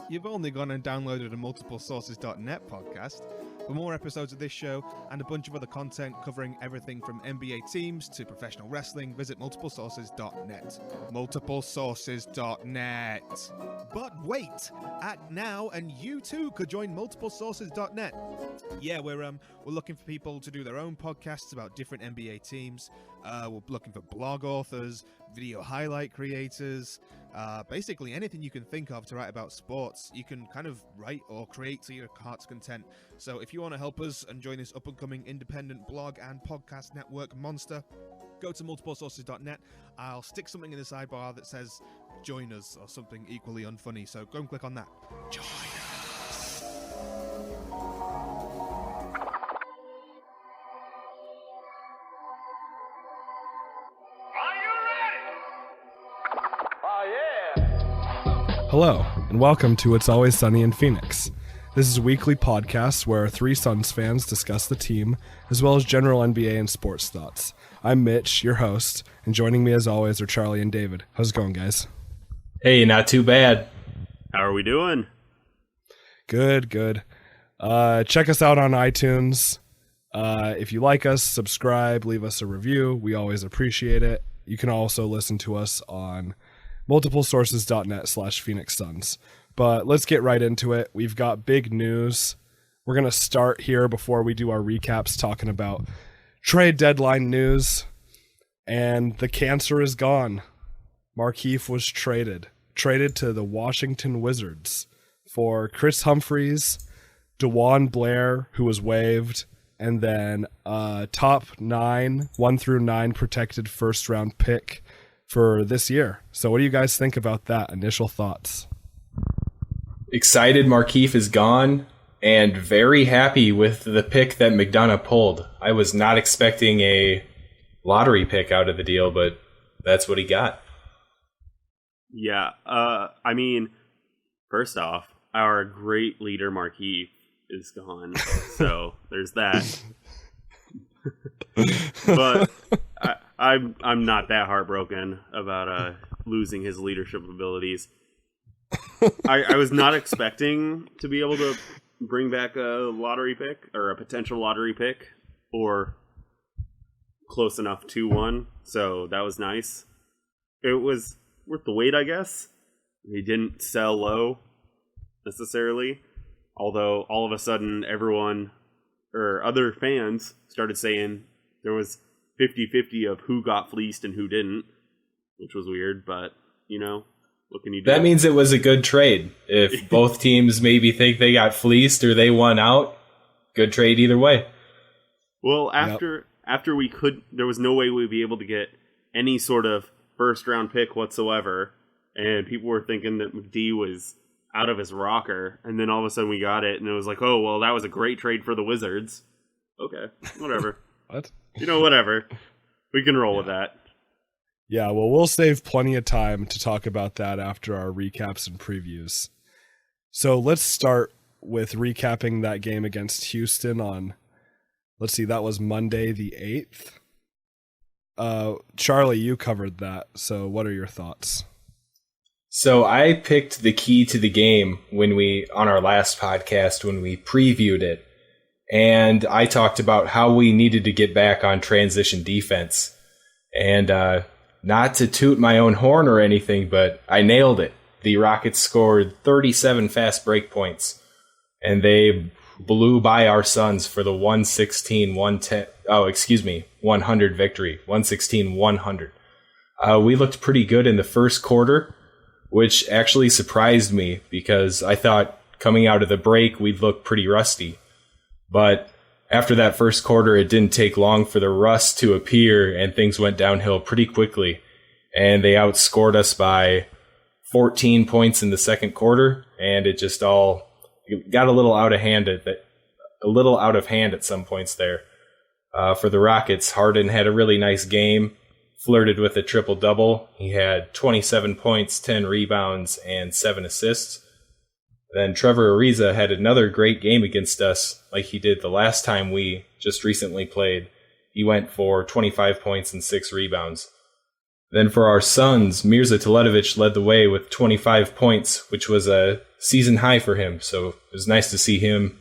You've only gone and downloaded a multiplesources.net podcast. For more episodes of this show and a bunch of other content covering everything from NBA teams to professional wrestling, visit multiplesources.net. Multiplesources.net. But wait! Act now and you too could join multiplesources.net. Yeah, we're looking for people to do their own podcasts about different NBA teams. We're looking for blog authors, video highlight creators, basically anything you can think of to write about sports. You can kind of write or create to your heart's content. So if you want to help us and join this up-and-coming independent blog and podcast network monster, go to multiplesources.net. I'll stick something in the sidebar that says join us or something equally unfunny, so go and click on that. Join us! Are you ready? Oh yeah! Hello, and welcome to It's Always Sunny in Phoenix. This is a weekly podcast where three Suns fans discuss the team, as well as general NBA and sports thoughts. I'm Mitch, your host, and joining me as always are Charlie and David. How's it going, guys? Hey, not too bad. How are we doing? Good. Check us out on iTunes. If you like us, subscribe, leave us a review. We always appreciate it. You can also listen to us on multiplesources.net/Phoenix Suns. But let's get right into it. We've got big news. We're going to start here before we do our recaps talking about trade deadline news. And the cancer is gone. Markieff was traded to the Washington Wizards for Chris Humphries, DeJuan Blair, who was waived, and then top 1 through 9 protected first round pick for this year. So what do you guys think about that? Initial thoughts? Excited Markieff is gone, and very happy with the pick that McDonough pulled. I was not expecting a lottery pick out of the deal, but that's what he got. Yeah, I mean, first off, our great leader Markieff is gone, so there's that. But I'm not that heartbroken about losing his leadership abilities. I was not expecting to be able to bring back a lottery pick or a potential lottery pick or close enough to one, so that was nice. It was worth the wait, I guess. He didn't sell low necessarily, although all of a sudden everyone or other fans started saying there was 50-50 of who got fleeced and who didn't, which was weird, but you know, what can you do? That means it was a good trade. If both teams maybe think they got fleeced or they won out, good trade either way. Well, after there was no way we'd be able to get any sort of first round pick whatsoever, and people were thinking that McD was out of his rocker, and then all of a sudden we got it, and it was like, oh, well, that was a great trade for the Wizards. Okay, whatever. What? You know, whatever. We can roll with that. Yeah, well, we'll save plenty of time to talk about that after our recaps and previews. So let's start with recapping that game against Houston on, let's see, that was Monday the 8th. Charlie, you covered that, so what are your thoughts? So I picked the key to the game on our last podcast when we previewed it, and I talked about how we needed to get back on transition defense. And not to toot my own horn or anything, but I nailed it. The Rockets scored 37 fast break points, and they blew by our Suns for the 100 victory, 116-100. We looked pretty good in the first quarter, which actually surprised me because I thought coming out of the break we'd look pretty rusty. But after that first quarter, it didn't take long for the rust to appear, and things went downhill pretty quickly. And they outscored us by 14 points in the second quarter, and it just all got a little out of hand at some points there. For the Rockets, Harden had a really nice game, flirted with a triple-double. He had 27 points, 10 rebounds, and 7 assists. Then Trevor Ariza had another great game against us, like he did the last time we just recently played. He went for 25 points and 6 rebounds. Then for our Suns, Mirza Teletovic led the way with 25 points, which was a season high for him. So it was nice to see him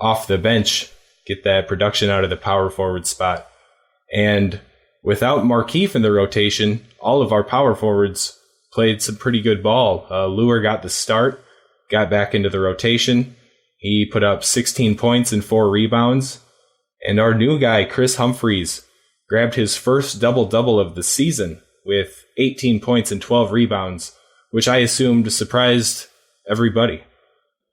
off the bench, get that production out of the power forward spot. And without Markieff in the rotation, all of our power forwards played some pretty good ball. Lure got the start, got back into the rotation. He put up 16 points and 4 rebounds. And our new guy, Chris Humphreys, grabbed his first double-double of the season with 18 points and 12 rebounds, which I assumed surprised everybody.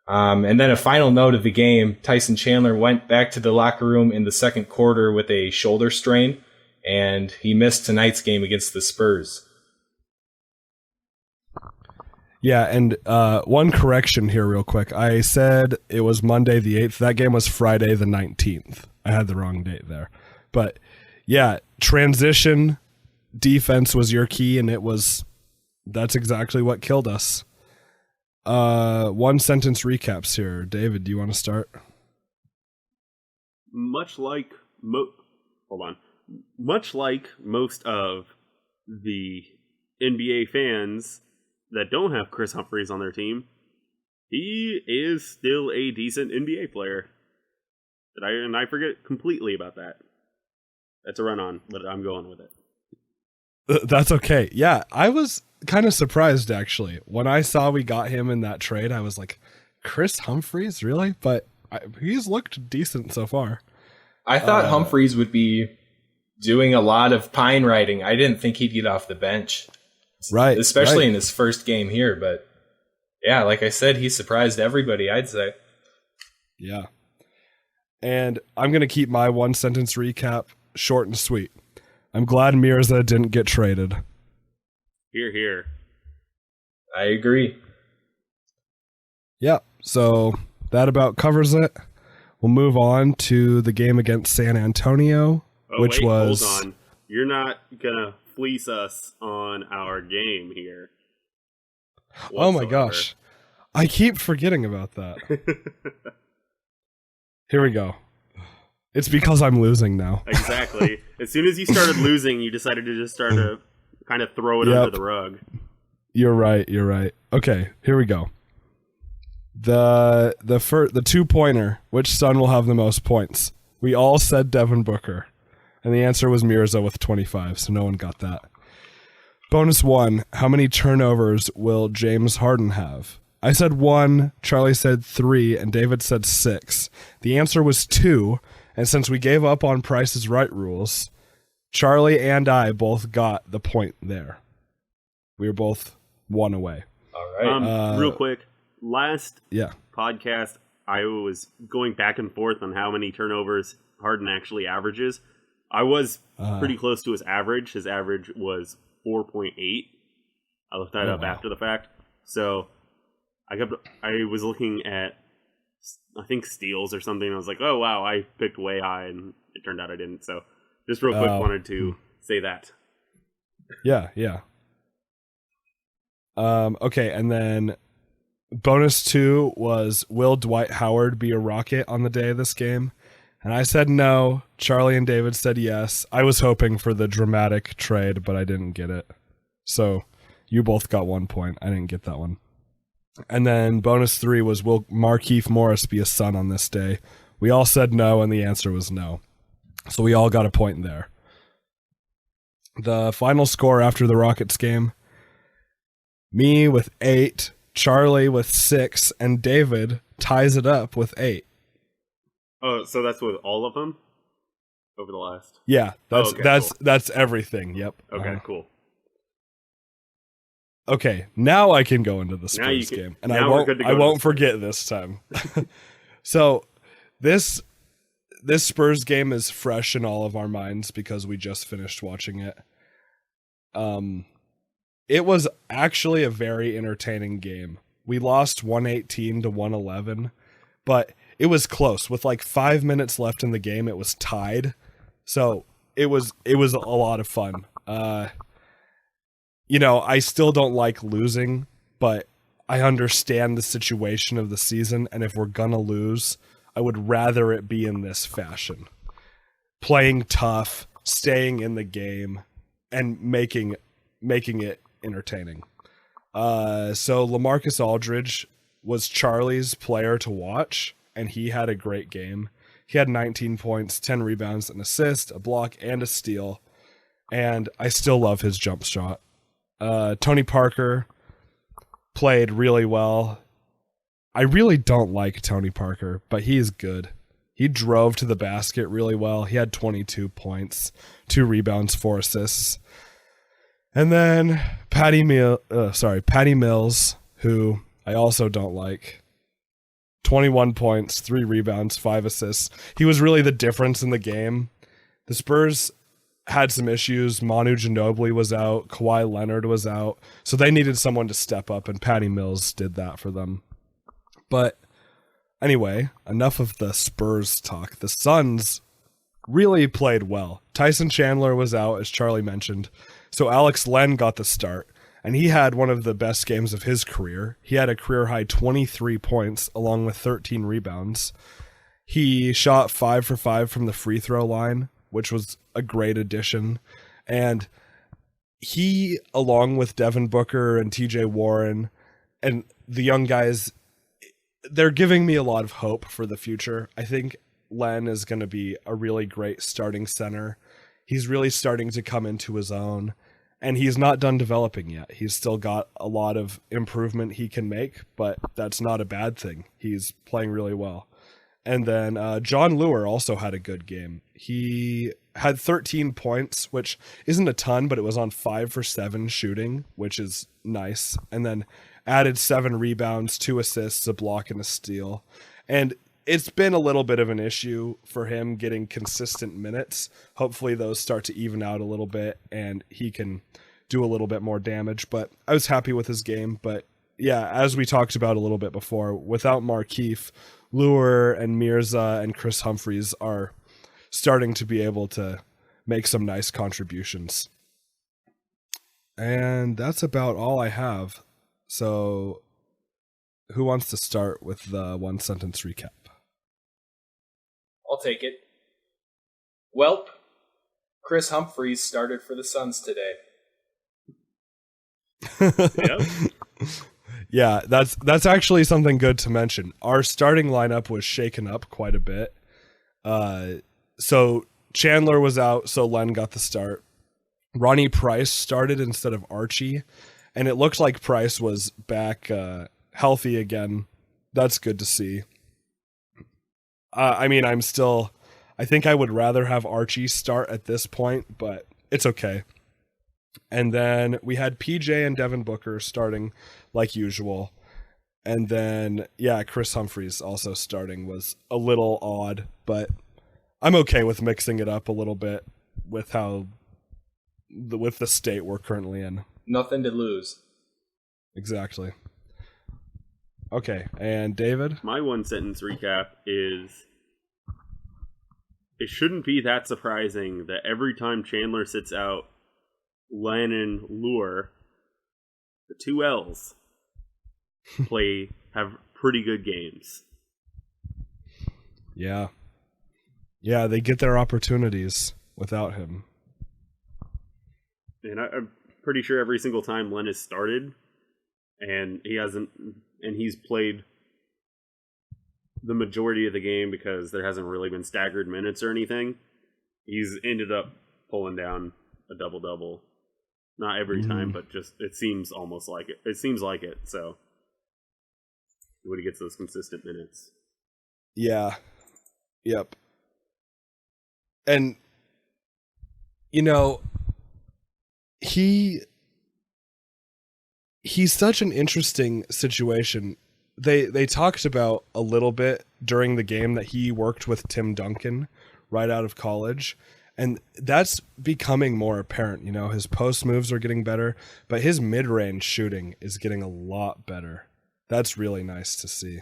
And then a final note of the game, Tyson Chandler went back to the locker room in the second quarter with a shoulder strain, and he missed tonight's game against the Spurs. Yeah, and one correction here real quick. I said it was Monday the 8th. That game was Friday the 19th. I had the wrong date there. But yeah, transition defense was your key, and that's exactly what killed us. One sentence recaps here. David, do you want to start? Much like most of the NBA fans that don't have Chris Humphreys on their team, he is still a decent NBA player. And I forget completely about that. That's a run-on, but I'm going with it. That's okay. Yeah, I was kind of surprised, actually. When I saw we got him in that trade, I was like, Chris Humphreys, really? But he's looked decent so far. I thought Humphreys would be doing a lot of pine riding. I didn't think he'd get off the bench. Right. Especially in his first game here. But yeah, like I said, he surprised everybody, I'd say. Yeah. And I'm going to keep my one sentence recap short and sweet. I'm glad Mirza didn't get traded. Hear, hear. I agree. Yeah, so that about covers it. We'll move on to the game against San Antonio, which was... Hold on. You're not going to fleece us on our game here. Oh my gosh. I keep forgetting about that. Here we go. It's because I'm losing now. Exactly. As soon as you started losing, you decided to just start to kind of throw it under the rug. You're right. Okay, here we go. The 2-pointer, which son will have the most points? We all said Devin Booker, and the answer was Mirza with 25, so no one got that. Bonus 1, how many turnovers will James Harden have? I said 1, Charlie said 3, and David said 6. The answer was 2, and since we gave up on Price is Right rules, Charlie and I both got the point there. We were both 1 away. All right. Real quick, last Yeah. podcast, I was going back and forth on how many turnovers Harden actually averages. I was pretty close to his average. His average was 4.8. I looked that up after the fact. So I was looking at, I think, steals or something. I was like, oh, wow, I picked way high, and it turned out I didn't. So just real quick, wanted to say that. Yeah. Okay, and then bonus 2 was, will Dwight Howard be a Rocket on the day of this game? And I said no. Charlie and David said yes. I was hoping for the dramatic trade, but I didn't get it. So you both got 1 point. I didn't get that one. And then bonus 3 was, will Markieff Morris be a Sun on this day? We all said no, and the answer was no. So we all got a point there. The final score after the Rockets game, me with 8, Charlie with 6, and David ties it up with 8. Oh, so that's with all of them over the last. Yeah, cool. that's everything. Yep. Okay, cool. Okay, now I can go into the Spurs game, and I won't forget this time. So this Spurs game is fresh in all of our minds because we just finished watching it. It was actually a very entertaining game. We lost 118 to 111, but it was close. With like 5 minutes left in the game, it was tied. So it was a lot of fun. I still don't like losing, but I understand the situation of the season, and if we're gonna lose, I would rather it be in this fashion. Playing tough, staying in the game, and making it entertaining. So LaMarcus Aldridge was Charlie's player to watch, and he had a great game. He had 19 points, 10 rebounds, an assist, a block, and a steal. And I still love his jump shot. Tony Parker played really well. I really don't like Tony Parker, but he is good. He drove to the basket really well. He had 22 points, 2 rebounds, 4 assists. And then Patty Mills, who I also don't like. 21 points, 3 rebounds, 5 assists. He was really the difference in the game. The Spurs had some issues. Manu Ginobili was out. Kawhi Leonard was out. So they needed someone to step up, and Patty Mills did that for them. But anyway, enough of the Spurs talk. The Suns really played well. Tyson Chandler was out, as Charlie mentioned. So Alex Len got the start, and he had one of the best games of his career. He had a career-high 23 points, along with 13 rebounds. He shot 5 for 5 from the free throw line, which was a great addition. And he, along with Devin Booker and TJ Warren and the young guys, they're giving me a lot of hope for the future. I think Len is going to be a really great starting center. He's really starting to come into his own, and he's not done developing yet. He's still got a lot of improvement he can make, but that's not a bad thing. He's playing really well. And then John Lewis also had a good game. He had 13 points, which isn't a ton, but it was on 5 for 7 shooting, which is nice. And then added 7 rebounds, 2 assists, a block, and a steal. And it's been a little bit of an issue for him getting consistent minutes. Hopefully those start to even out a little bit and he can do a little bit more damage. But I was happy with his game. But yeah, as we talked about a little bit before, without Markieff, Lure and Mirza and Chris Humphries are starting to be able to make some nice contributions. And that's about all I have. So who wants to start with the 1-sentence recap? I'll take it. Welp, Chris Humphries started for the Suns today. Yep. Yeah, that's actually something good to mention. Our starting lineup was shaken up quite a bit. So Chandler was out, so Len got the start. Ronnie Price started instead of Archie, and it looked like Price was back healthy again. That's good to see. I mean, I think I would rather have Archie start at this point, but it's okay. And then we had PJ and Devin Booker starting like usual. And then, yeah, Chris Humphries also starting was a little odd, but I'm okay with mixing it up a little bit with with the state we're currently in. Nothing to lose. Exactly. Okay, and David? My 1-sentence recap is, it shouldn't be that surprising that every time Chandler sits out Len and Lure, the 2 L's have pretty good games. Yeah. Yeah, they get their opportunities without him. And I'm pretty sure every single time Len has started, and he's played the majority of the game because there hasn't really been staggered minutes or anything, he's ended up pulling down a double-double. Not every time, but just it seems almost like it. It seems like it, so when he gets those consistent minutes. Yeah. Yep. And, you know, he's such an interesting situation. They talked about a little bit during the game that he worked with Tim Duncan right out of college. And that's becoming more apparent. You know, his post moves are getting better, but his mid-range shooting is getting a lot better. That's really nice to see.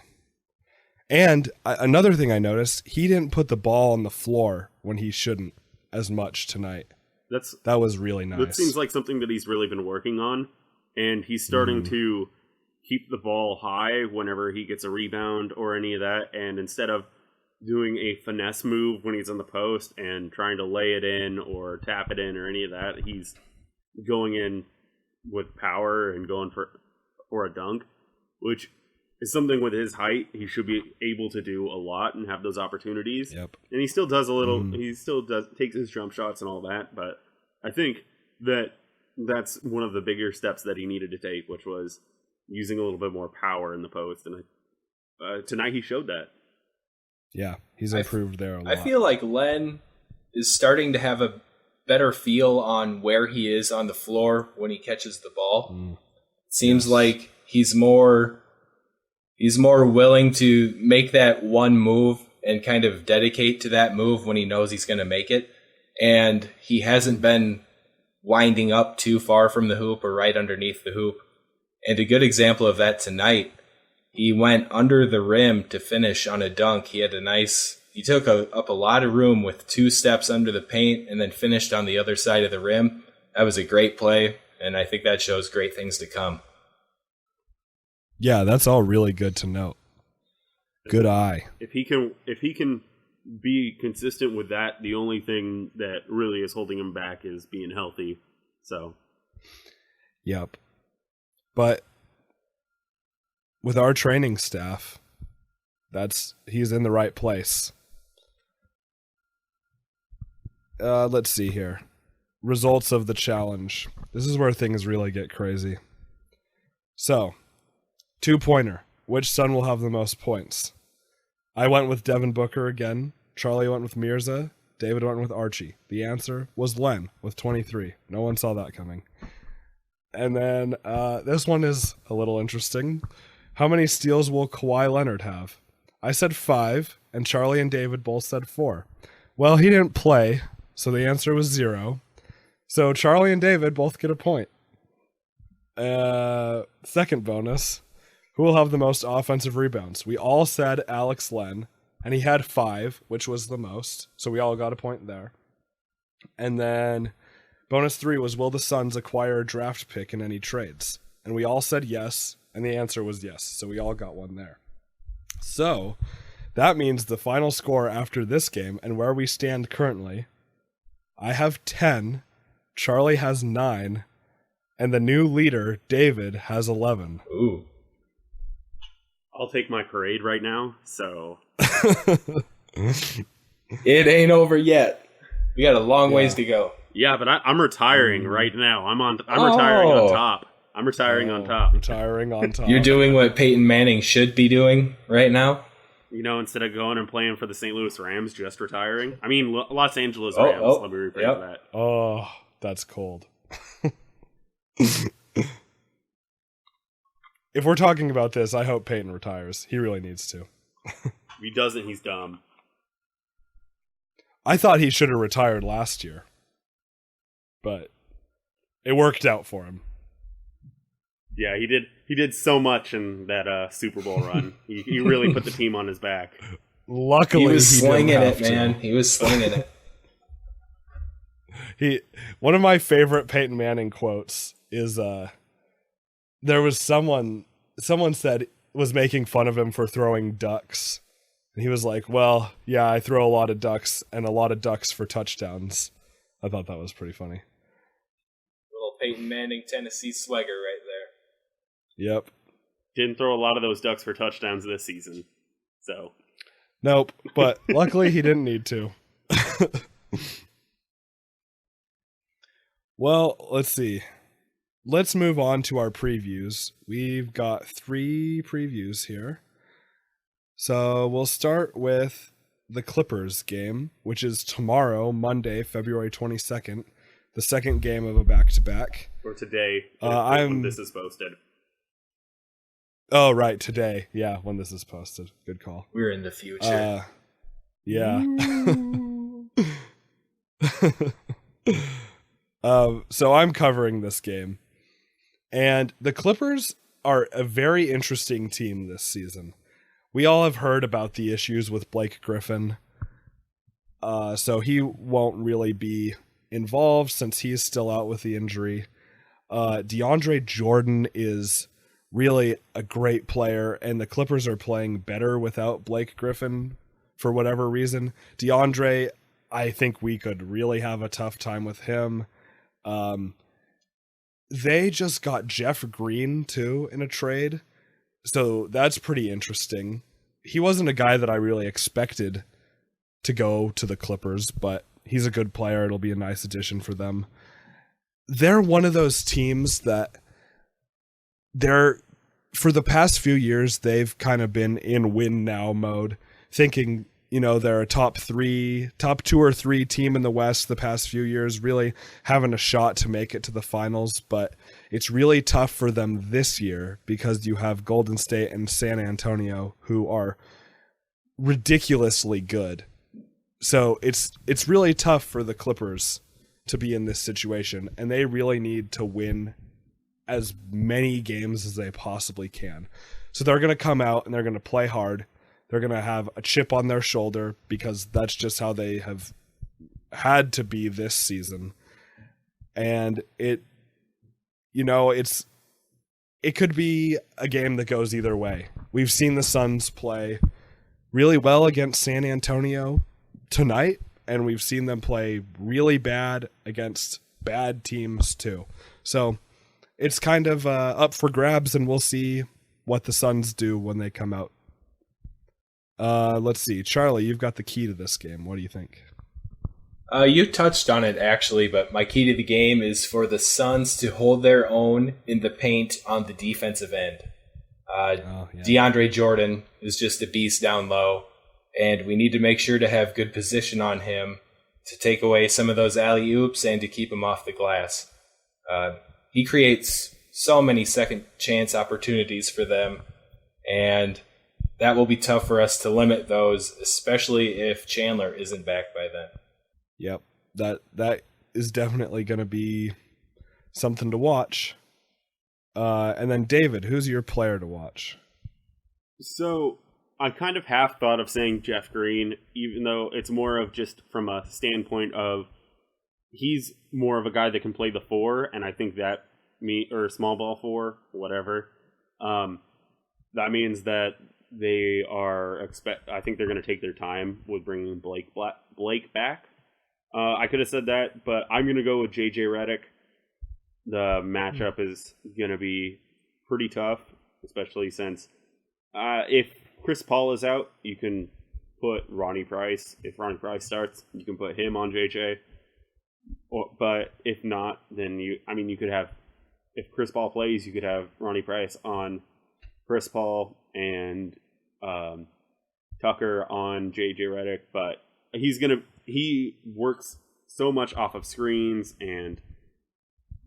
And another thing I noticed, he didn't put the ball on the floor when he shouldn't as much tonight. That was really nice. That seems like something that he's really been working on, and he's starting to keep the ball high whenever he gets a rebound or any of that, and instead of doing a finesse move when he's on the post and trying to lay it in or tap it in or any of that, he's going in with power and going for a dunk, which is something with his height. He should be able to do a lot and have those opportunities. Yep. And he still does a little. He still takes his jump shots and all that. But I think that's one of the bigger steps that he needed to take, which was using a little bit more power in the post. And tonight he showed that. Yeah, he's improved there a lot. I feel like Len is starting to have a better feel on where he is on the floor when he catches the ball. It seems like he's more willing to make that one move and kind of dedicate to that move when he knows he's going to make it. And he hasn't been winding up too far from the hoop or right underneath the hoop. And a good example of that tonight, he went under the rim to finish on a dunk. He took up a lot of room with 2 steps under the paint and then finished on the other side of the rim. That was a great play, and I think that shows great things to come. Yeah, that's all really good to note. Good eye. If he can be consistent with that, the only thing that really is holding him back is being healthy. So, yep. But with our training staff, he's in the right place. Let's see here. Results of the challenge. This is where things really get crazy. So, 2-pointer. Which son will have the most points? I went with Devin Booker again. Charlie went with Mirza. David went with Archie. The answer was Len with 23. No one saw that coming. And then this one is a little interesting. How many steals will Kawhi Leonard have? I said 5, and Charlie and David both said 4. Well, he didn't play, so the answer was 0. So Charlie and David both get a point. Second bonus. Who will have the most offensive rebounds? We all said Alex Len, and he had 5, which was the most. So we all got a point there. And then bonus 3 was, will the Suns acquire a draft pick in any trades? And we all said yes, and the answer was yes. So we all got one there. So that means the final score after this game and where we stand currently, I have 10, Charlie has 9, and the new leader, David, has 11. Ooh. I'll take my parade right now, so... It ain't over yet. We got a long ways to go. Yeah, but I'm retiring right now. I'm retiring on top. I'm retiring on top. Retiring on top. You're doing what Peyton Manning should be doing right now? You know, instead of going and playing for the St. Louis Rams, just retiring. I mean, Los Angeles Rams. Let me rephrase that. Oh, that's cold. If we're talking about this, I hope Peyton retires. He really needs to. If he doesn't, he's dumb. I thought he should have retired last year, but it worked out for him. Yeah, he did. He did so much in that Super Bowl run. He really put the team on his back. Luckily, he was slinging didn't it, have to. man. He was slinging it. One of my favorite Peyton Manning quotes is there was someone said was making fun of him for throwing ducks. And he was like, well, yeah, I throw a lot of ducks and a lot of ducks for touchdowns. I thought that was pretty funny. Little Peyton Manning, Tennessee swagger right there. Yep. Didn't throw a lot of those ducks for touchdowns this season. So. Nope, but luckily he didn't need to. Well, let's see. Let's move on to our previews. We've got 3 previews here. So we'll start with the Clippers game, which is tomorrow, Monday, February 22nd, the second game of a back-to-back. Or today, when this is posted. Oh, right, today. Yeah, when this is posted. Good call. We're in the future. Yeah. So I'm covering this game. And the Clippers are a very interesting team this season. We all have heard about the issues with Blake Griffin. So he won't really be involved since he's still out with the injury. DeAndre Jordan is really a great player, and the Clippers are playing better without Blake Griffin for whatever reason. DeAndre, I think we could really have a tough time with him. They just got Jeff Green, too, in a trade. So that's pretty interesting. He wasn't a guy that I really expected to go to the Clippers, but he's a good player. It'll be a nice addition for them. They're one of those teams that for the past few years, they've kind of been in win now mode, thinking, they're a top 2 or 3 team in the West the past few years, really having a shot to make it to the finals. But it's really tough for them this year because you have Golden State and San Antonio, who are ridiculously good. So it's really tough for the Clippers to be in this situation, and they really need to win as many games as they possibly can. So they're going to come out and they're going to play hard. They're going to have a chip on their shoulder because that's just how they have had to be this season. And it could be a game that goes either way. We've seen the Suns play really well against San Antonio tonight, and we've seen them play really bad against bad teams too. So it's kind of up for grabs, and we'll see what the Suns do when they come out. Let's see. Charlie, you've got the key to this game. What do you think? You touched on it, actually, but my key to the game is for the Suns to hold their own in the paint on the defensive end. DeAndre Jordan is just a beast down low, and we need to make sure to have good position on him to take away some of those alley-oops and to keep him off the glass. He creates so many second chance opportunities for them, and that will be tough for us to limit those, especially if Chandler isn't back by then. Yep, that is definitely going to be something to watch. And then David, who's your player to watch? So I kind of half thought of saying Jeff Green, even though it's more of just from a standpoint of he's more of a guy that can play the 4, and I think that or small ball 4, whatever. That means that they are I think they're going to take their time with bringing Blake back. I could have said that, but I'm going to go with JJ Redick. The matchup is going to be pretty tough, especially since if Chris Paul is out, you can put Ronnie Price. If Ronnie Price starts, you can put him on JJ. But if not, then you could have, if Chris Paul plays, you could have Ronnie Price on Chris Paul and Tucker on JJ Redick. But he works so much off of screens and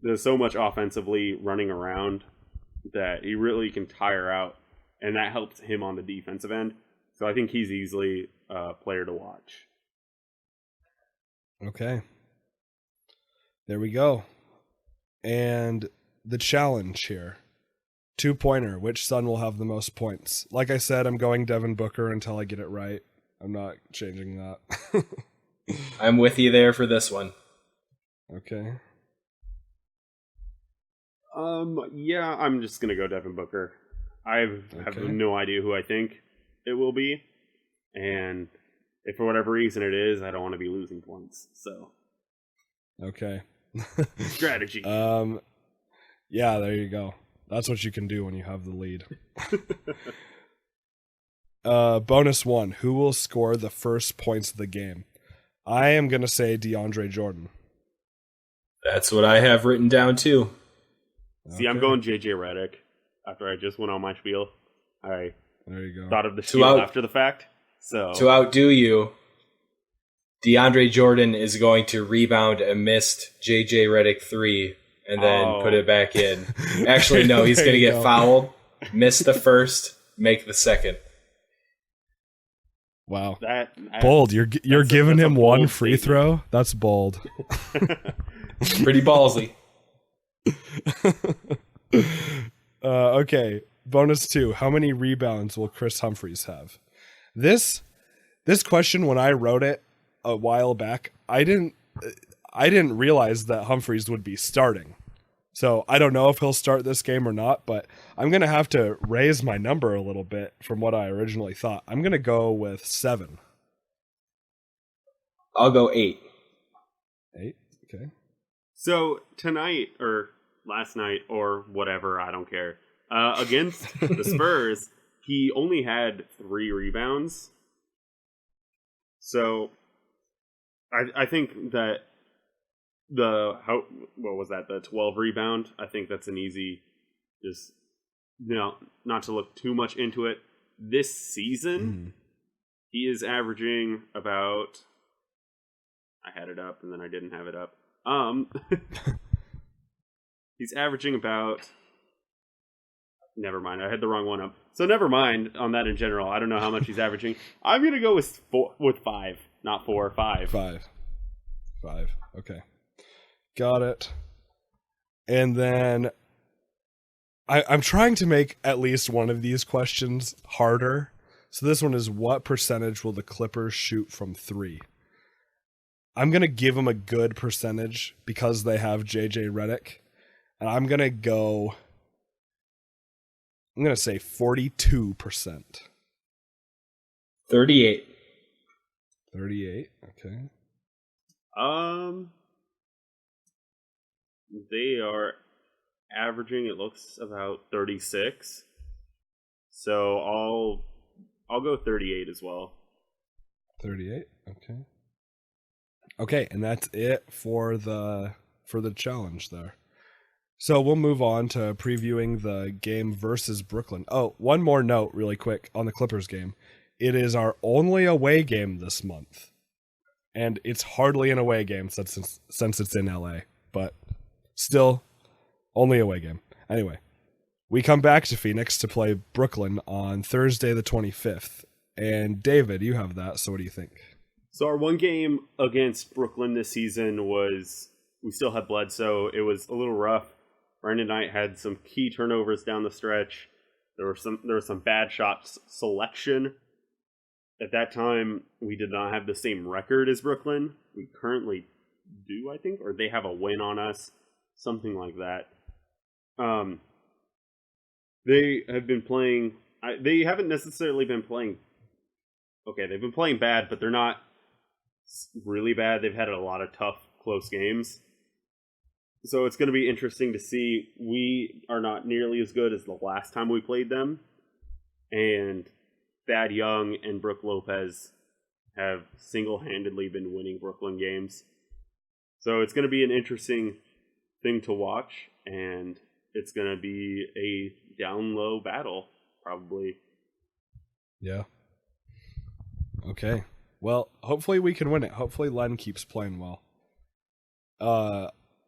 there's so much offensively running around that he really can tire out, and that helps him on the defensive end. So I think he's easily a player to watch. Okay. There we go. And the challenge here. 2-pointer. Which Sun will have the most points? Like I said, I'm going Devin Booker until I get it right. I'm not changing that. I'm with you there for this one. Okay. Yeah, I'm just going to go Devin Booker. I have no idea who I think it will be. And if for whatever reason it is, I don't want to be losing points. So. Okay. Strategy. Yeah, there you go. That's what you can do when you have the lead. Bonus 1. Who will score the first points of the game? I am going to say DeAndre Jordan. That's what I have written down too. See, I'm going JJ Redick after I just went on my spiel. I there you go. Thought of the spiel after the fact. So to outdo you, DeAndre Jordan is going to rebound a missed JJ Redick 3 and then put it back in. Actually, no, he's going to get fouled, miss the first, make the second. Wow. Bold. You're giving him one free throw? That's bold. Pretty ballsy. Okay. Bonus 2. How many rebounds will Chris Humphries have? This question, when I wrote it a while back, I didn't realize that Humphries would be starting. So I don't know if he'll start this game or not, but I'm going to have to raise my number a little bit from what I originally thought. I'm going to go with 7. I'll go 8. 8? Okay. So tonight, or last night, or whatever, I don't care, Against the Spurs, he only had 3 rebounds. So I think that the 12 rebound, I think that's an easy, just, not to look too much into it. This season, he is averaging about, I had it up and then I didn't have it up. He's averaging about, never mind, I had the wrong one up. So never mind on that in general. I don't know how much he's averaging. I'm going to go with 5, not 4, 5. 5. Okay. Got it. And then I'm trying to make at least one of these questions harder. So this one is, what percentage will the Clippers shoot from 3? I'm going to give them a good percentage because they have JJ Redick. And I'm going to say 42%. 38. 38, okay. They are averaging, it looks, about 36. So I'll go 38 as well. 38, okay. Okay, and that's it for the challenge there. So we'll move on to previewing the game versus Brooklyn. Oh, one more note really quick on the Clippers game. It is our only away game this month. And it's hardly an away game since it's in LA, but still only away game. Anyway, we come back to Phoenix to play Brooklyn on Thursday the 25th. And David, you have that, so what do you think? So our one game against Brooklyn this season was, we still had Bledsoe. It was a little rough. Brandon Knight had some key turnovers down the stretch. There was some bad shot selection. At that time, we did not have the same record as Brooklyn. We currently do, I think, or they have a win on us, something like that. They have been playing. They haven't necessarily been playing. Okay, they've been playing bad, but they're not really bad. They've had a lot of tough, close games. So it's going to be interesting to see. We are not nearly as good as the last time we played them. And Thad Young and Brook Lopez have single-handedly been winning Brooklyn games. So it's going to be an interesting thing to watch. And it's going to be a down-low battle, probably. Yeah. Okay. Well, hopefully we can win it. Hopefully Len keeps playing well.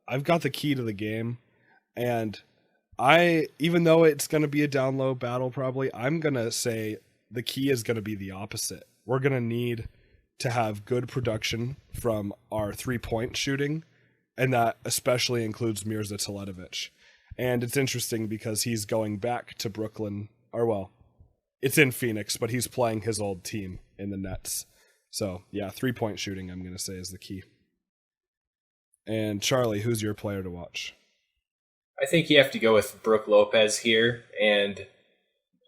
I've got the key to the game, and even though it's going to be a down-low battle probably, I'm going to say the key is going to be the opposite. We're going to need to have good production from our three-point shooting, and that especially includes Mirza Teletovic. And it's interesting because he's going back to Brooklyn, it's in Phoenix, but he's playing his old team in the Nets. So, yeah, three-point shooting, I'm going to say, is the key. And Charlie, who's your player to watch? I think you have to go with Brook Lopez here. And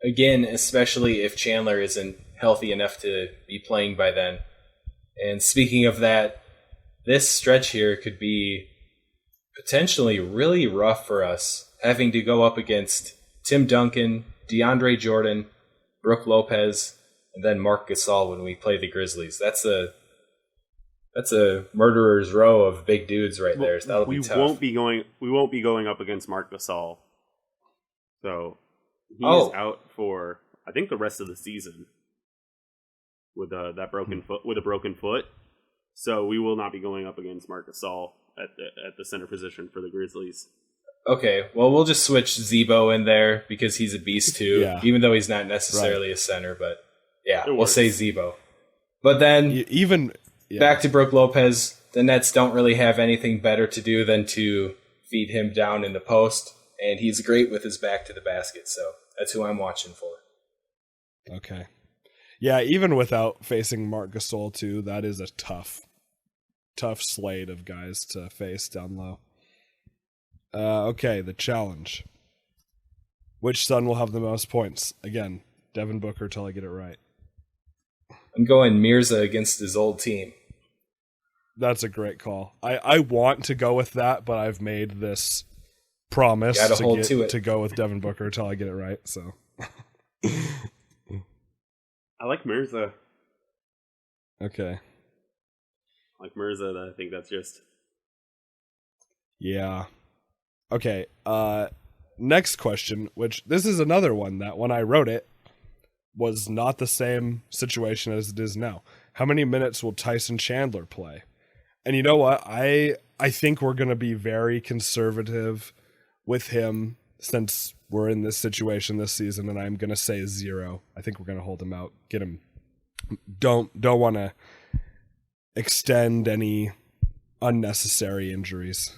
again, especially if Chandler isn't healthy enough to be playing by then. And speaking of that, this stretch here could be potentially really rough for us, having to go up against Tim Duncan, DeAndre Jordan, Brook Lopez, and then Marc Gasol when we play the Grizzlies. That's a murderer's row of big dudes right there. So that'll be tough. We won't be going up against Marc Gasol. So he is out for, I think, the rest of the season with that broken foot. With a broken foot, so we will not be going up against Marc Gasol at the center position for the Grizzlies. Okay, well, we'll just switch Zebo in there because he's a beast too, even though he's not necessarily a center. But yeah, we'll say Zebo. But then back to Brook Lopez, the Nets don't really have anything better to do than to feed him down in the post, and he's great with his back to the basket, so that's who I'm watching for. Okay. Yeah, even without facing Marc Gasol too, that is a tough slate of guys to face down low. Okay, the challenge. Which son will have the most points? Again, Devin Booker till I get it right. I'm going Mirza against his old team. That's a great call. I want to go with that, but I've made this promise Gotta hold to it. to go with Devin Booker until I get it right. So I like Mirza. okay, I think that's just yeah, okay. Next question, which this is another one that when I wrote it was not the same situation as it is now. How many minutes will Tyson Chandler play? And you know what? I think we're going to be very conservative with him since we're in this situation this season, and I'm going to say 0. I think we're going to hold him out, get him. Don't want to extend any unnecessary injuries.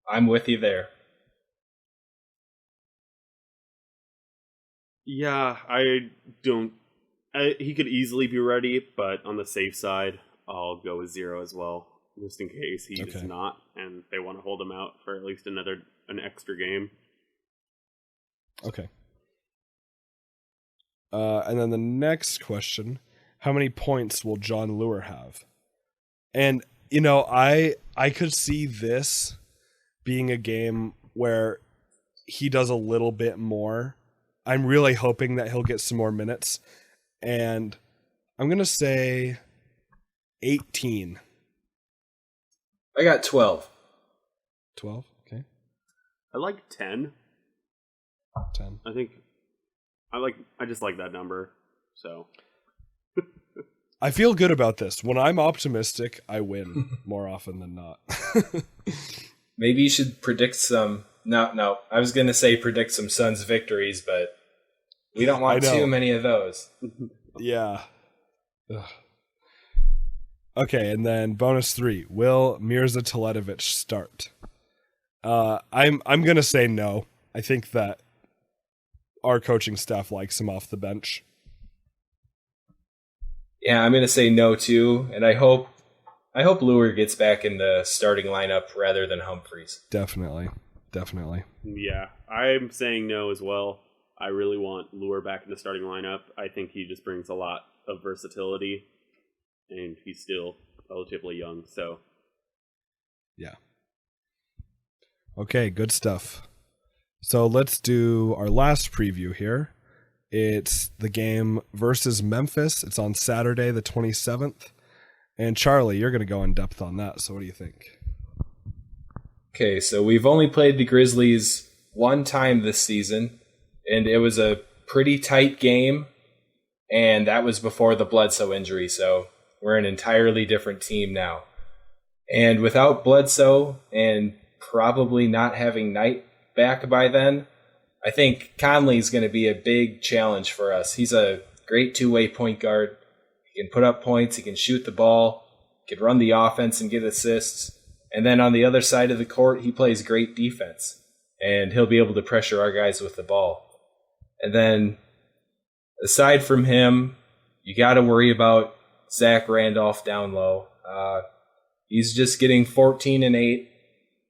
I'm with you there. yeah. He could easily be ready, but on the safe side, I'll go with 0 as well, just in case he is Okay. not, and they want to hold him out for at least an extra game. Okay. And then the next question, how many points will John Lure have? And, you know, I could see this being a game where he does a little bit more. I'm really hoping that he'll get some more minutes. And I'm going to say 18. I got 12. 12? Okay. I like 10. 10. I just like that number. So I feel good about this. When I'm optimistic, I win more often than not. Maybe you should predict some. No. I was going to say predict some Suns victories, but we don't want too many of those. Yeah. Ugh. Okay, and then bonus 3. Will Mirza Teletovic start? I'm going to say no. I think that our coaching staff likes him off the bench. Yeah, I'm going to say no too, and I hope Lure gets back in the starting lineup rather than Humphries. Definitely. yeah, I'm saying no as well. I really want Lure back in the starting lineup. I think he just brings a lot of versatility, and he's still relatively young. So Yeah. Okay, good stuff. So let's do our last preview here. It's the game versus Memphis. It's on Saturday, the 27th. And Charlie, you're going to go in depth on that. So what do you think? Okay, so we've only played the Grizzlies one time this season, and it was a pretty tight game, and that was before the Bledsoe injury, so we're an entirely different team now. And without Bledsoe and probably not having Knight back by then, I think Conley's going to be a big challenge for us. He's a great two-way point guard. He can put up points, he can shoot the ball, he can run the offense and get assists. And then on the other side of the court, he plays great defense, and he'll be able to pressure our guys with the ball. And then aside from him, you got to worry about Zach Randolph down low. He's just getting 14 and 8,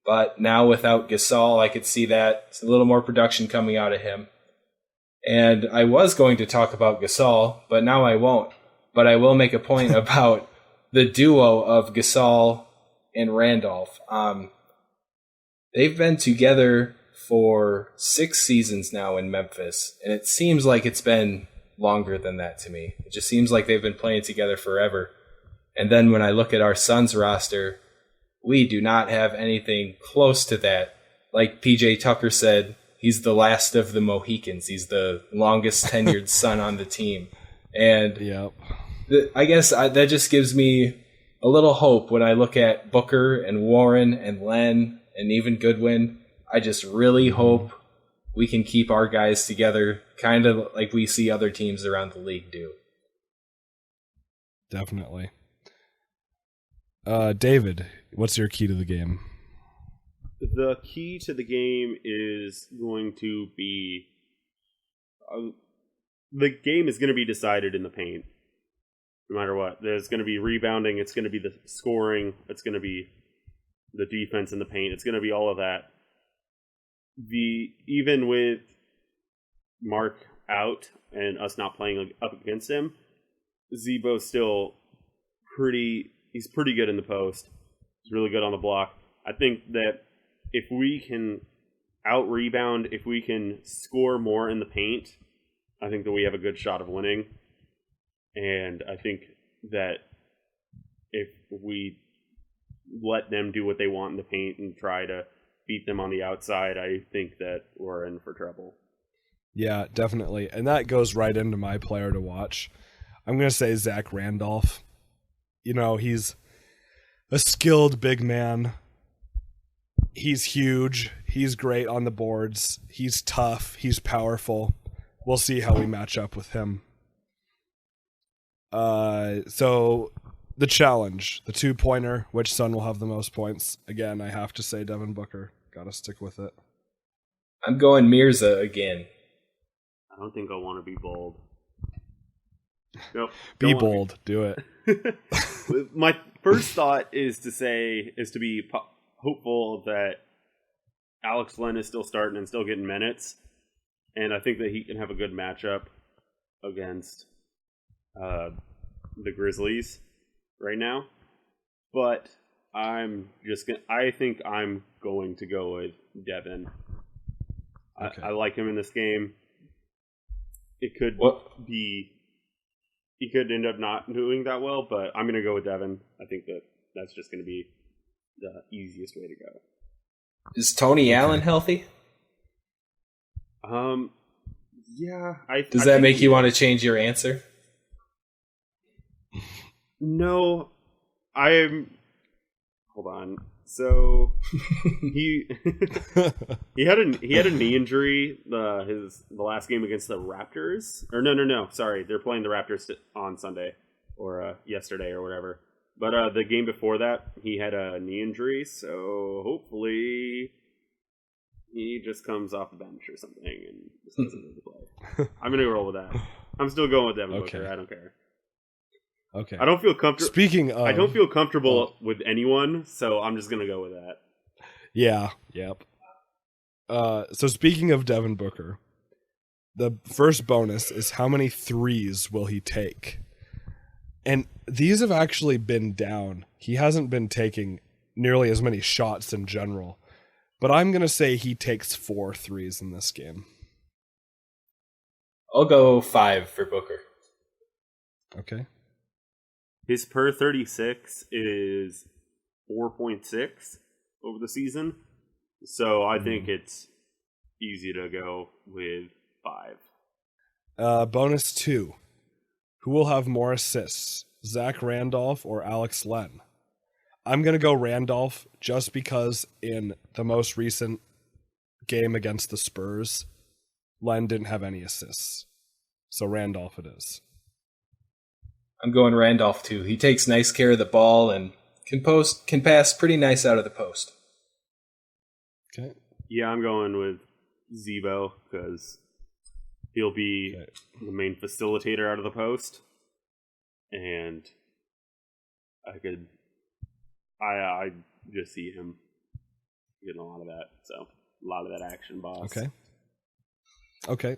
but now without Gasol, I could see that it's a little more production coming out of him. And I was going to talk about Gasol, but now I won't. But I will make a point about the duo of Gasol and Randolph. They've been together for 6 seasons now in Memphis, and it seems like it's been longer than that to me. It just seems like they've been playing together forever. And then when I look at our Suns roster, we do not have anything close to that. Like PJ Tucker said, he's the last of the Mohicans. He's the longest tenured Sun on the team. And Yep. I guess that just gives me a little hope when I look at Booker and Warren and Len and even Goodwin. I just really hope we can keep our guys together, kind of like we see other teams around the league do. Definitely. David, what's your key to the game? the key to the game is going to be the game is going to be decided in the paint. No matter what, there's going to be rebounding. It's going to be the scoring. It's going to be the defense in the paint. It's going to be all of that. Even with Mark out and us not playing up against him, Zebo's still he's pretty good in the post. He's really good on the block. I think that if we can out rebound, if we can score more in the paint, I think that we have a good shot of winning. And I think that if we let them do what they want in the paint and try to beat them on the outside, I think that we're in for trouble. Yeah, definitely. And that goes right into my player to watch. I'm going to say Zach Randolph. He's a skilled big man. He's huge. He's great on the boards. He's tough. He's powerful. We'll see how we match up with him. So the challenge, the 2-pointer, which son will have the most points? Again, I have to say Devin Booker. Got to stick with it. I'm going Mirza again. I don't think I want to be bold. Nope. Be bold. Do it. My first thought is to be hopeful that Alex Len is still starting and still getting minutes, and I think that he can have a good matchup against the Grizzlies right now. But I think I'm going to go with Devin. Okay. I like him in this game. It could be. He could end up not doing that well, but I'm going to go with Devin. I think that's just going to be the easiest way to go. Is Tony Allen healthy? Yeah. Does that make you want to change your answer? No, hold on. So he had a knee injury the last game against the Raptors. Or no. Sorry, they're playing the Raptors on Sunday or yesterday or whatever. But the game before that, he had a knee injury. So hopefully he just comes off the bench or something and just doesn't really play. I'm gonna roll with that. I'm still going with Devin Booker. I don't care. Okay. I don't feel comfortable. Speaking of, I don't feel comfortable with anyone, so I'm just gonna go with that. Yeah. Yep. So speaking of Devin Booker, the first bonus is how many threes will he take? And these have actually been down. He hasn't been taking nearly as many shots in general, but I'm gonna say he takes 4 threes in this game. I'll go 5 for Booker. Okay. His per 36 is 4.6 over the season. So I think it's easy to go with 5. Bonus 2. Who will have more assists, Zach Randolph or Alex Len? I'm going to go Randolph just because in the most recent game against the Spurs, Len didn't have any assists. So Randolph it is. I'm going Randolph too. He takes nice care of the ball and can pass pretty nice out of the post. Okay. Yeah, I'm going with Zebo because he'll be the main facilitator out of the post, and I just see him getting a lot of that. So a lot of that action, boss. Okay.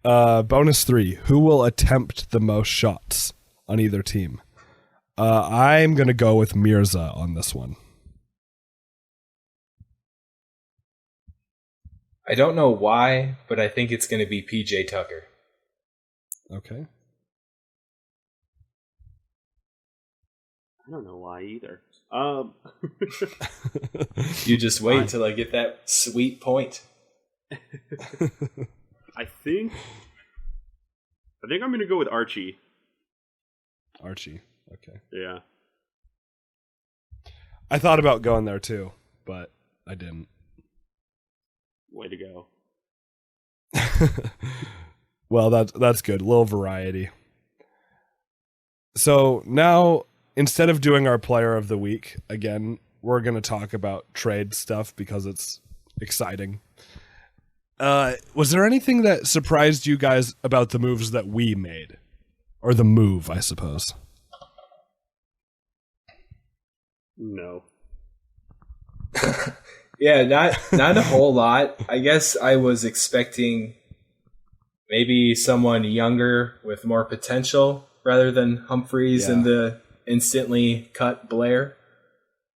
Bonus 3. Who will attempt the most shots on either team? I'm going to go with Mirza on this one. I don't know why, but I think it's going to be PJ Tucker. Okay. I don't know why either. You just wait till I get that sweet point. I think I'm going to go with Archie. Archie. Okay. Yeah. I thought about going there too, but I didn't. Way to go. Well, that's good. A little variety. So now, instead of doing our player of the week, again, we're going to talk about trade stuff because it's exciting. Was there anything that surprised you guys about the moves that we made? Or the move, I suppose. No. Yeah, not a whole lot. I guess I was expecting maybe someone younger with more potential rather than Humphreys and the instantly cut Blair.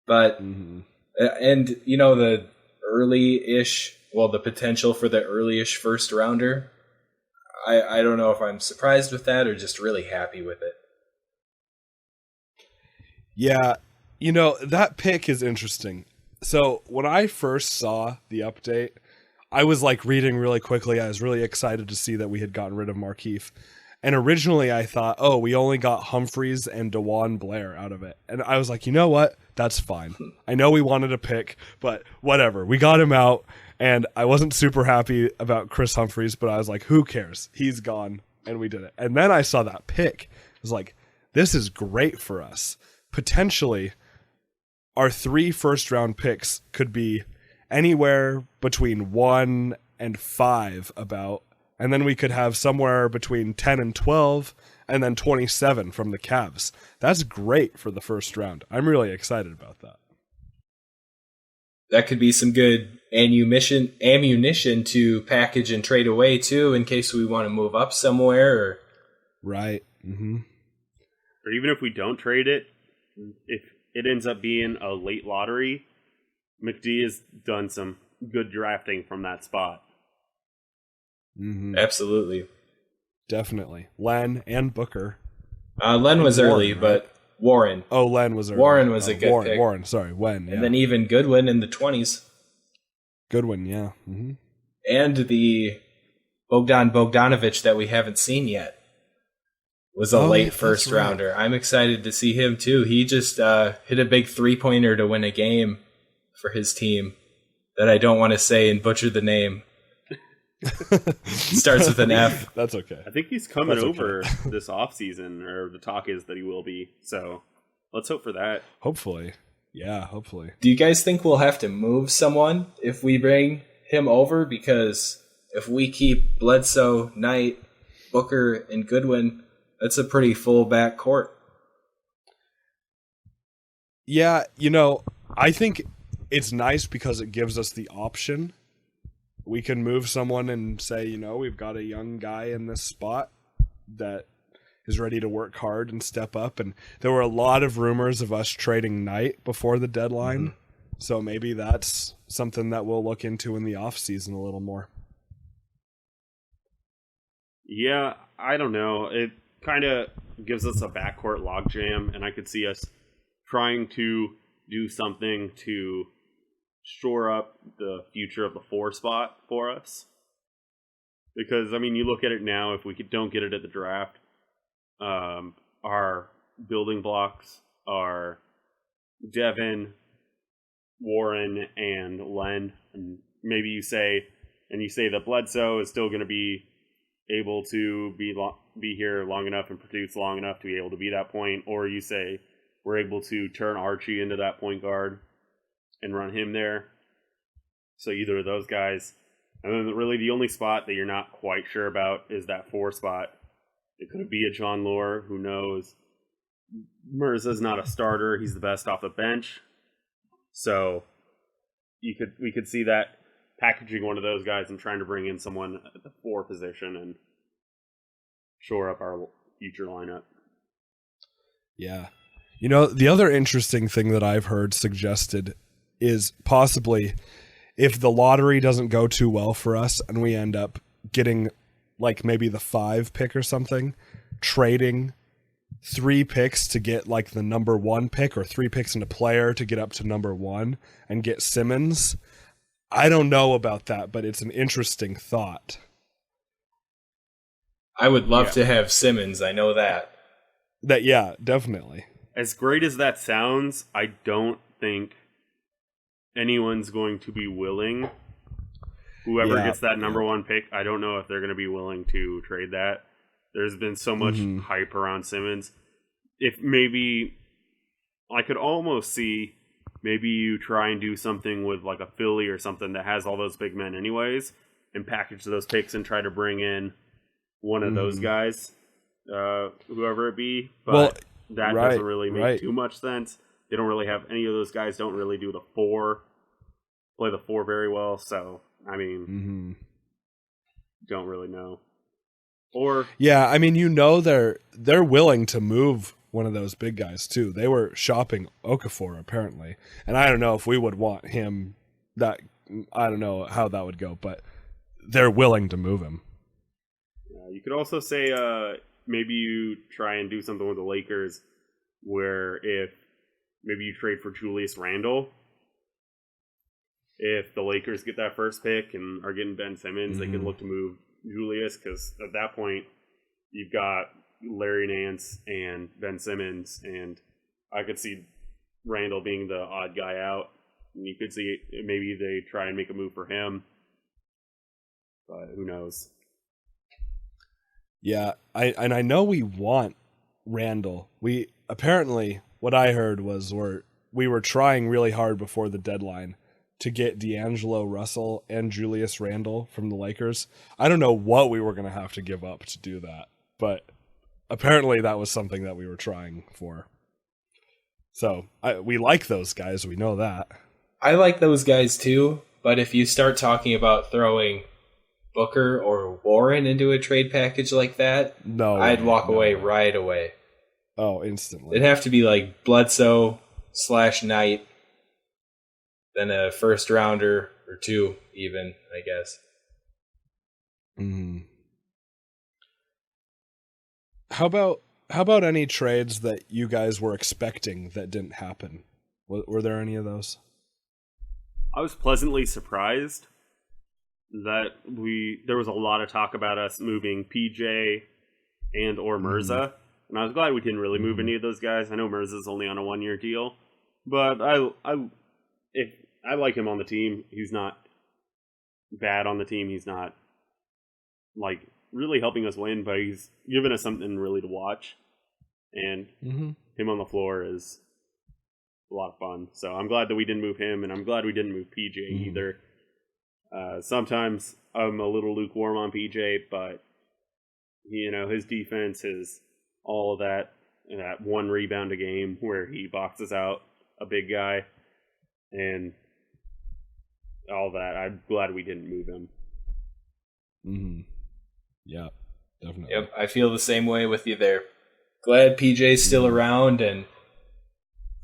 But and the early-ish, well, the potential for the early-ish first rounder. I don't know if I'm surprised with that or just really happy with it. Yeah, that pick is interesting. So when I first saw the update, I was like reading really quickly. I was really excited to see that we had gotten rid of Markieff. And originally I thought, oh, we only got Humphreys and DeJuan Blair out of it. And I was like, you know what? That's fine. I know we wanted a pick, but whatever. We got him out, and I wasn't super happy about Chris Humphreys, but I was like, who cares? He's gone, and we did it. And then I saw that pick. I was like, this is great for us. Potentially, our 3 first-round picks could be anywhere between 1 and 5 about, and then we could have somewhere between 10 and 12, and then 27 from the Cavs. That's great for the first round. I'm really excited about that. That could be some good ammunition to package and trade away, too, in case we want to move up somewhere. Or... Right. Mm-hmm. Or even if we don't trade it, if it ends up being a late lottery, McD has done some good drafting from that spot. Mm-hmm. Absolutely. Definitely. Len and Booker. Len was Warren, early, right? but Warren. Oh, Len was early. Warren was a good pick. Warren, sorry. When, yeah. And then even Goodwin in the 20s. Goodwin, yeah. Mm-hmm. And the Bogdan Bogdanovic that we haven't seen yet was a late first rounder. Right. I'm excited to see him, too. He just hit a big three-pointer to win a game for his team that I don't want to say and butcher the name. Starts with an F. That's okay. I think he's coming over this offseason, or the talk is that he will be. So let's hope for that. Hopefully. Yeah, hopefully. Do you guys think we'll have to move someone if we bring him over? Because if we keep Bledsoe, Knight, Booker, and Goodwin, that's a pretty full back court. Yeah, I think it's nice because it gives us the option. We can move someone and say, we've got a young guy in this spot that is ready to work hard and step up. And there were a lot of rumors of us trading Knight before the deadline. Mm-hmm. So maybe that's something that we'll look into in the offseason a little more. Yeah, I don't know. It kind of gives us a backcourt logjam, and I could see us trying to do something to shore up the future of the 4 spot for us. Because, you look at it now, if we don't get it at the draft, our building blocks are Devin, Warren, and Len. And maybe you say that Bledsoe is still going to be able to be here long enough and produce long enough to be able to be that point, or you say we're able to turn Archie into that point guard and run him there. So either of those guys. And then really the only spot that you're not quite sure about is that 4 spot. It could be a John Lore, who knows. Mirza's not a starter. He's the best off the bench. So we could see that packaging one of those guys and trying to bring in someone at the 4 position and shore up our future lineup. Yeah. The other interesting thing that I've heard suggested is possibly if the lottery doesn't go too well for us and we end up getting like maybe the 5 pick or something, trading 3 picks to get like the number 1 pick, or 3 picks in a player to get up to number 1 and get Simmons. I don't know about that, but it's an interesting thought. I would love to have Simmons. I know that. Yeah, definitely. As great as that sounds, I don't think anyone's going to be willing. Whoever gets that number 1 pick, I don't know if they're going to be willing to trade that. There's been so much hype around Simmons. If maybe I could almost see maybe you try and do something with like a Philly or something that has all those big men anyways, and package those picks and try to bring in one of those guys, whoever it be. But that doesn't really make too much sense. They don't really have any of those guys. Don't really do the 4, play the 4 very well. So don't really know. Or yeah, they're willing to move one of those big guys too. They were shopping Okafor apparently, and I don't know if we would want him, that I don't know how that would go, but they're willing to move him. You could also say maybe you try and do something with the Lakers where if maybe you trade for Julius Randle. If the Lakers get that first pick and are getting Ben Simmons, they can look to move Julius, because at that point you've got Larry Nance and Ben Simmons, and I could see Randle being the odd guy out. And you could see maybe they try and make a move for him, but who knows? Yeah, I know we want Randle. We apparently, what I heard was we were trying really hard before the deadline to get D'Angelo Russell and Julius Randle from the Lakers. I don't know what we were going to have to give up to do that, but apparently that was something that we were trying for. So we like those guys. We know that. I like those guys too, but if you start talking about throwing Booker or Warren into a trade package like that, I'd walk away right away. Oh, instantly. It'd have to be like Bledsoe/Knight, then a first rounder or two, even, I guess. How about any trades that you guys were expecting that didn't happen? Were there any of those? I was pleasantly surprised that there was a lot of talk about us moving PJ and or Mirza, and I was glad we didn't really move any of those guys. I know Mirza's only on a 1-year deal, but I like him on the team. He's not bad on the team. He's not like really helping us win, but he's given us something really to watch, and him on the floor is a lot of fun. So I'm glad that we didn't move him, and I'm glad we didn't move PJ either. Sometimes I'm a little lukewarm on PJ, but his defense is all of that 1 rebound a game where he boxes out a big guy and all that. I'm glad we didn't move him. Yeah, definitely. Yep, I feel the same way with you there. Glad PJ's still around, and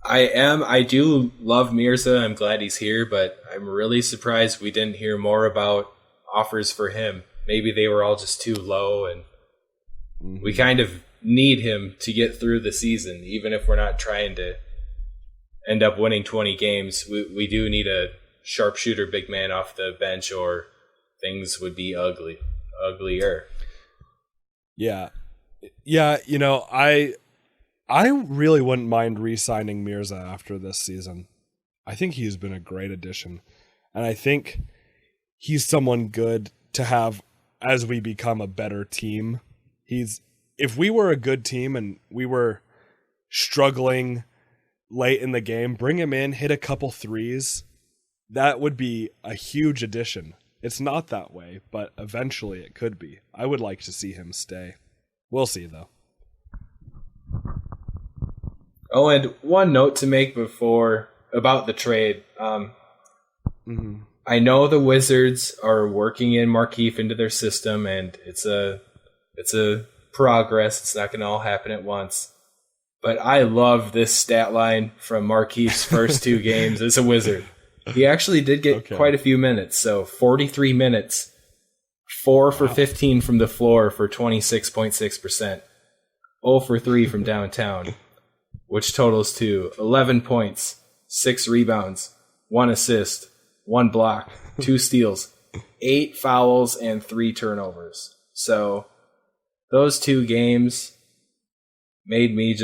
I do love Mirza. I'm glad he's here, but I'm really surprised we didn't hear more about offers for him. Maybe they were all just too low, and we kind of need him to get through the season, even if we're not trying to end up winning 20 games. We do need a sharpshooter big man off the bench, or things would be uglier. Yeah. I really wouldn't mind re-signing Mirza after this season. I think he's been a great addition, and I think he's someone good to have as we become a better team. If we were a good team and we were struggling late in the game, bring him in, hit a couple threes. That would be a huge addition. It's not that way, but eventually it could be. I would like to see him stay. We'll see, though. Oh, and one note to make about the trade. I know the Wizards are working in Markieff into their system, and it's a progress. It's not going to all happen at once. But I love this stat line from Markieff's first 2 games as a Wizard. He actually did get quite a few minutes, so 43 minutes, 4 for 15 from the floor for 26.6%, 0 for 3 from downtown, which totals to 11 points, 6 rebounds, 1 assist, 1 block, 2 steals, 8 fouls, and 3 turnovers. So those 2 games made me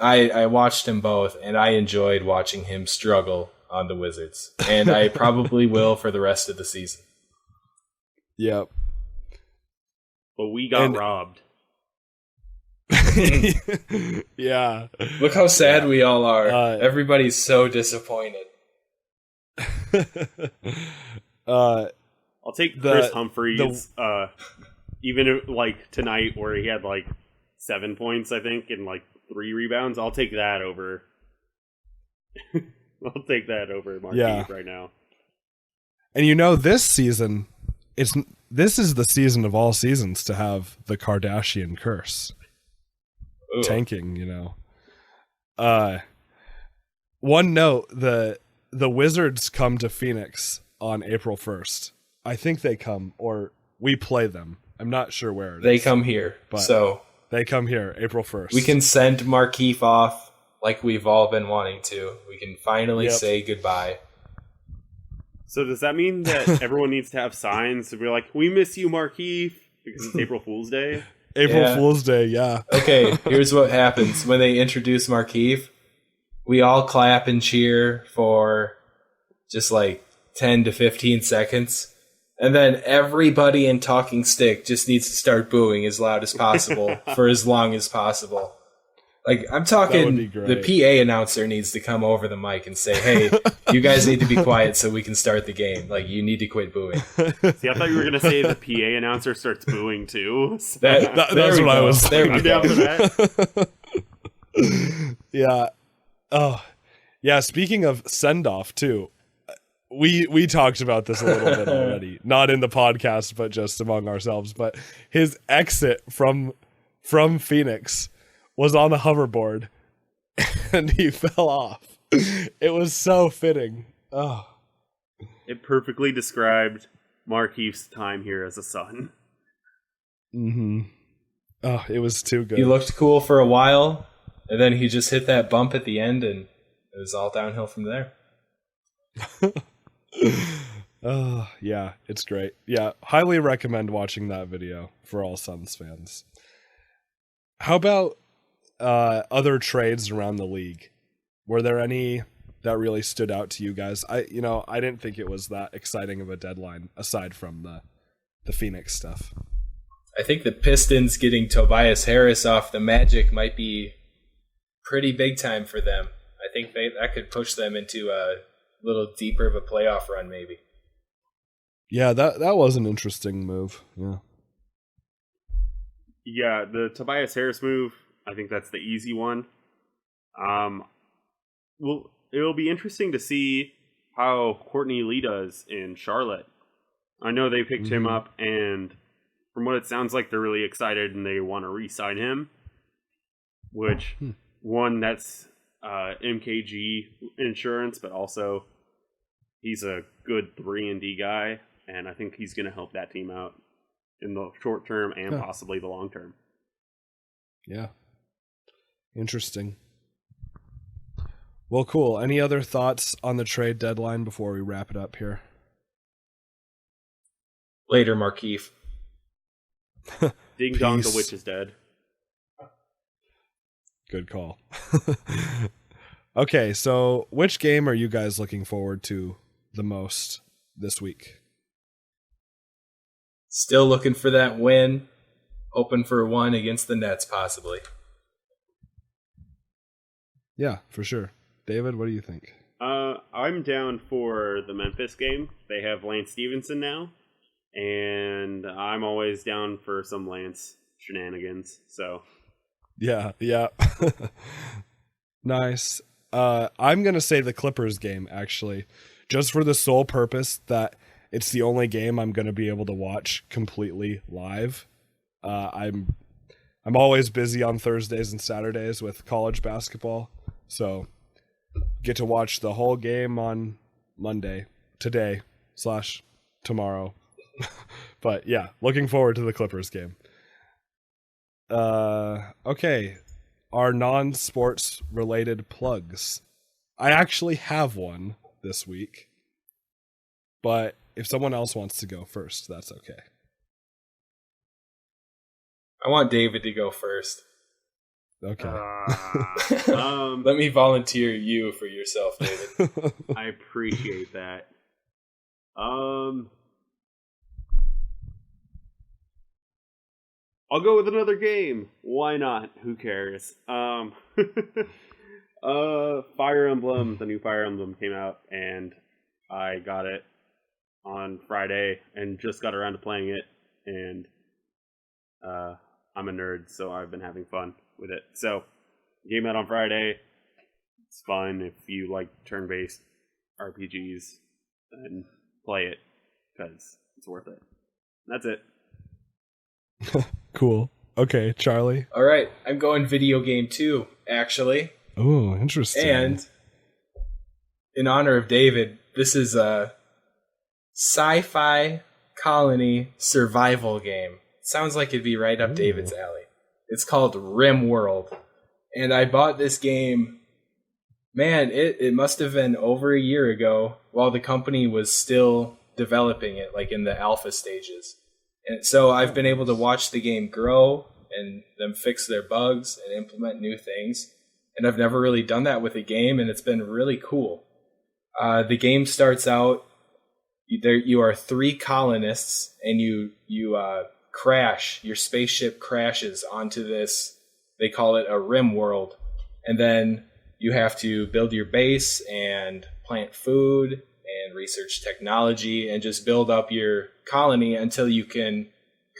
I watched him both, and I enjoyed watching him struggle on the Wizards. And I probably will for the rest of the season. Yep. But we got robbed. Yeah. Look how sad we all are. Everybody's so disappointed. I'll take Chris Humphries, even if, tonight where he had 7 points, I think, and 3 rebounds. I'll take that over. I'll take that over Markieff right now. And this season, this is the season of all seasons to have the Kardashian curse. Ooh. Tanking, One note, the Wizards come to Phoenix on April 1st. I think they come, or we play them. I'm not sure where it They is. come here. But So they come here April 1st. we can send Markieff off like we've all been wanting to. We can finally say goodbye. So does that mean that everyone needs to have signs to be like, "We miss you, Markieff," because it's April Fool's Day? April Fool's Day, yeah. Okay, here's what happens when they introduce Markieff. We all clap and cheer for just like 10 to 15 seconds. And then everybody in Talking Stick just needs to start booing as loud as possible for as long as possible. Like, I'm talking, the PA announcer needs to come over the mic and say, "Hey, you guys need to be quiet so we can start the game. Like, you need to quit booing." See, I thought you were going to say the PA announcer starts booing too. That's what I was thinking. I'm down for that. Yeah. Oh, yeah. Speaking of send off too, we talked about this a little bit already, not in the podcast, but just among ourselves. But his exit from Phoenix was on a hoverboard, and he fell off. It was so fitting. Oh, It perfectly described Markieff's time here as a son. mm-hmm. Oh, it was too good. He looked cool for a while, and then he just hit that bump at the end, and it was all downhill from there. Oh, yeah, it's great. Yeah, highly recommend watching that video for all Suns fans. How about other trades around the league? Were there any that really stood out to you guys? I didn't think it was that exciting of a deadline aside from the Phoenix stuff. I think the Pistons getting Tobias Harris off the Magic might be pretty big time for them. I think that could push them into a little deeper of a playoff run, maybe. Yeah, that was an interesting move. Yeah. Yeah, the Tobias Harris move, I think that's the easy one. Well, it'll be interesting to see how Courtney Lee does in Charlotte. I know they picked him up, and from what it sounds like, they're really excited and they want to re-sign him. Which, one, that's MKG insurance, but also he's a good 3-and-D guy, and I think he's going to help that team out in the short term and possibly the long term. Yeah. Interesting. Well, cool. Any other thoughts on the trade deadline before we wrap it up here? Later, Markieff. Ding dong, the witch is dead. Good call. Okay, so which game are you guys looking forward to the most this week? Still looking for that win. Hoping for one against the Nets, possibly. Yeah, for sure. David, what do you think? I'm down for the Memphis game. They have Lance Stevenson now, and I'm always down for some Lance shenanigans. So, yeah. Nice. I'm gonna say the Clippers game, actually, just for the sole purpose that it's the only game I'm gonna be able to watch completely live. I'm always busy on Thursdays and Saturdays with college basketball, so get to watch the whole game on today/tomorrow. But yeah, looking forward to the Clippers game. Okay, our non-sports related plugs. I actually have one this week, but if someone else wants to go first, that's okay. I want David to go first. Okay. Let me volunteer you for yourself, David. I appreciate that. I'll go with another game. Why not? Who cares? Fire Emblem, the new Fire Emblem came out, and I got it on Friday and just got around to playing it, and I'm a nerd, so I've been having fun with it. So, game out on Friday. It's fun if you like turn-based RPGs, then play it, because it's worth it. That's it. Cool. Okay, Charlie. All right, I'm going video game too, actually. Oh, interesting. And in honor of David, this is sci-fi colony survival game. Sounds like it'd be right up David's alley. It's called RimWorld. And I bought this game, man, it must have been over a year ago while the company was still developing it, like in the alpha stages. And so I've been able to watch the game grow and them fix their bugs and implement new things. And I've never really done that with a game, and it's been really cool. The game starts out, you are 3 colonists, and you crash, your spaceship crashes onto this, they call it a rim world. And then you have to build your base and plant food and research technology and just build up your colony until you can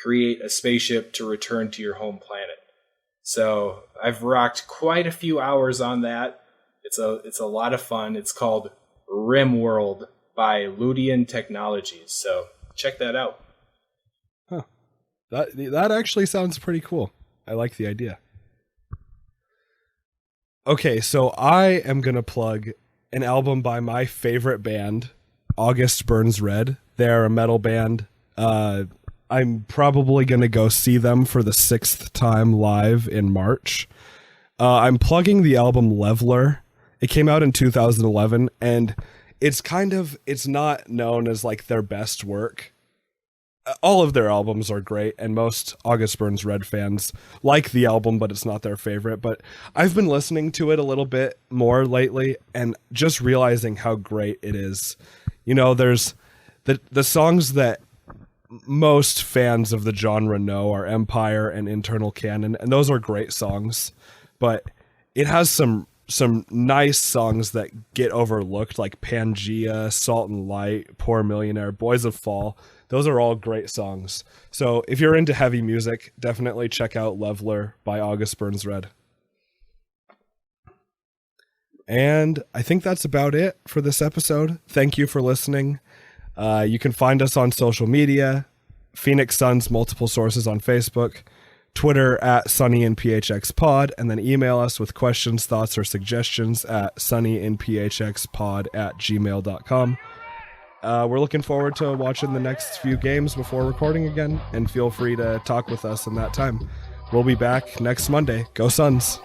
create a spaceship to return to your home planet. So I've rocked quite a few hours on that. It's a lot of fun. It's called RimWorld by Ludian Technologies. So check that out. Huh. That actually sounds pretty cool. I like the idea. Okay, so I am going to plug an album by my favorite band, August Burns Red. They're a metal band. I'm probably going to go see them for the 6th time live in March. I'm plugging the album Leveler. It came out in 2011, and it's not known as like their best work. All of their albums are great, and most August Burns Red fans like the album, but it's not their favorite. But I've been listening to it a little bit more lately and just realizing how great it is. You know, there's the songs that most fans of the genre know are Empire and Internal Canon, and those are great songs. But it has some nice songs that get overlooked, like Pangea, Salt and Light, Poor Millionaire, Boys of Fall. Those are all great songs. So if you're into heavy music, definitely check out Leveler by August Burns Red. And I think that's about it for this episode. Thank you for listening. You can find us on social media, Phoenix Suns Multiple Sources on Facebook, Twitter at SunnyandPHXPod, and then email us with questions, thoughts, or suggestions at sunnyandphxpod@gmail.com. We're looking forward to watching the next few games before recording again, and feel free to talk with us in that time. We'll be back next Monday. Go Suns!